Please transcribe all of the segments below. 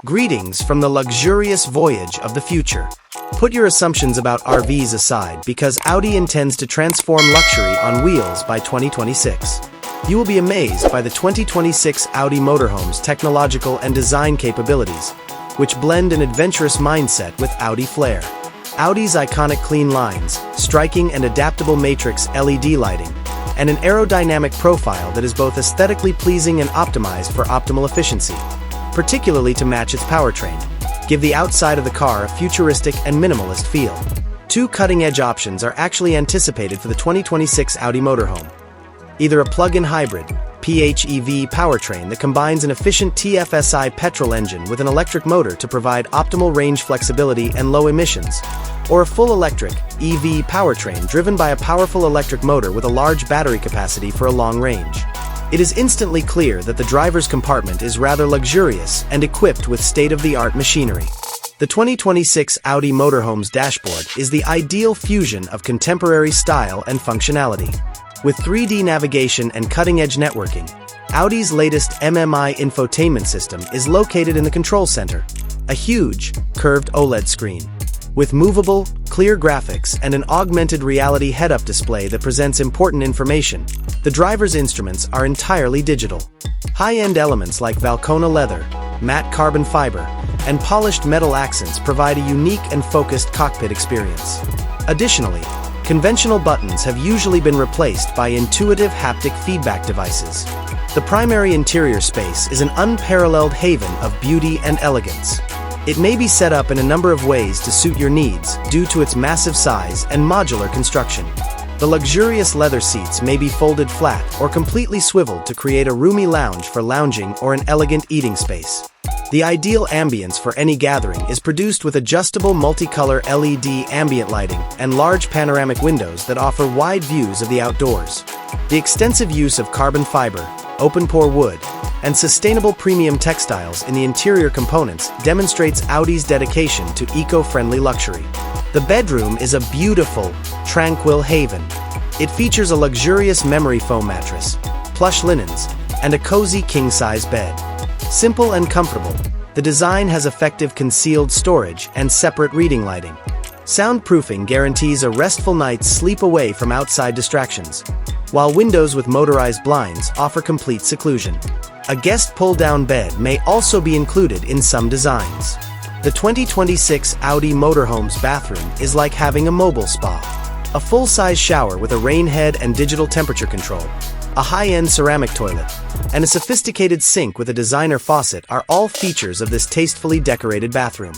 Greetings from the luxurious voyage of the future. Put your assumptions about RVs aside because Audi intends to transform luxury on wheels by 2026. You will be amazed by the 2026 Audi Motorhome's technological and design capabilities, which blend an adventurous mindset with Audi flair. Audi's iconic clean lines, striking and adaptable matrix LED lighting, and an aerodynamic profile that is both aesthetically pleasing and optimized for optimal efficiency, particularly to match its powertrain, give the outside of the car a futuristic and minimalist feel. Two cutting-edge options are actually anticipated for the 2026 Audi Motorhome. Either a plug-in hybrid, PHEV powertrain that combines an efficient TFSI petrol engine with an electric motor to provide optimal range flexibility and low emissions, or a full electric, EV powertrain driven by a powerful electric motor with a large battery capacity for a long range. It is instantly clear that the driver's compartment is rather luxurious and equipped with state-of-the-art machinery. The 2026 Audi Motorhome's dashboard is the ideal fusion of contemporary style and functionality. With 3D navigation and cutting-edge networking, Audi's latest MMI infotainment system is located in the control center, a huge, curved OLED screen. With movable, clear graphics and an augmented reality head-up display that presents important information, the driver's instruments are entirely digital. High-end elements like Valcona leather, matte carbon fiber, and polished metal accents provide a unique and focused cockpit experience. Additionally, conventional buttons have usually been replaced by intuitive haptic feedback devices. The primary interior space is an unparalleled haven of beauty and elegance. It may be set up in a number of ways to suit your needs due to its massive size and modular construction. The luxurious leather seats may be folded flat or completely swiveled to create a roomy lounge for lounging or an elegant eating space. The ideal ambience for any gathering is produced with adjustable multicolor LED ambient lighting and large panoramic windows that offer wide views of the outdoors. The extensive use of carbon fiber, open-pore wood, and sustainable premium textiles in the interior components demonstrates Audi's dedication to eco-friendly luxury. The bedroom is a beautiful, tranquil haven. It features a luxurious memory foam mattress, plush linens, and a cozy king-size bed. Simple and comfortable, the design has effective concealed storage and separate reading lighting. Soundproofing guarantees a restful night's sleep away from outside distractions, while windows with motorized blinds offer complete seclusion. A guest pull-down bed may also be included in some designs. The 2026 Audi Motorhome's bathroom is like having a mobile spa. A full-size shower with a rain head and digital temperature control, a high-end ceramic toilet, and a sophisticated sink with a designer faucet are all features of this tastefully decorated bathroom.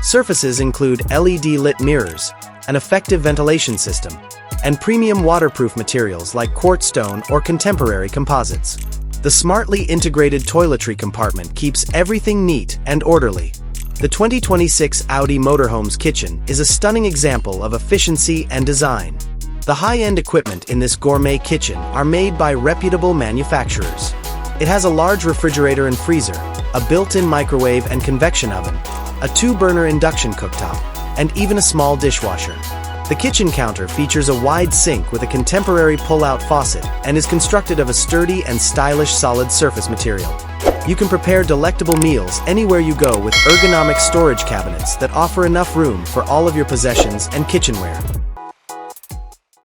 Surfaces include LED-lit mirrors, an effective ventilation system, and premium waterproof materials like quartz stone or contemporary composites. The smartly integrated toiletry compartment keeps everything neat and orderly. The 2026 Audi Motorhome's kitchen is a stunning example of efficiency and design. The high-end equipment in this gourmet kitchen are made by reputable manufacturers. It has a large refrigerator and freezer, a built-in microwave and convection oven, a 2-burner induction cooktop, and even a small dishwasher. The kitchen counter features a wide sink with a contemporary pull-out faucet and is constructed of a sturdy and stylish solid surface material. You can prepare delectable meals anywhere you go with ergonomic storage cabinets that offer enough room for all of your possessions and kitchenware.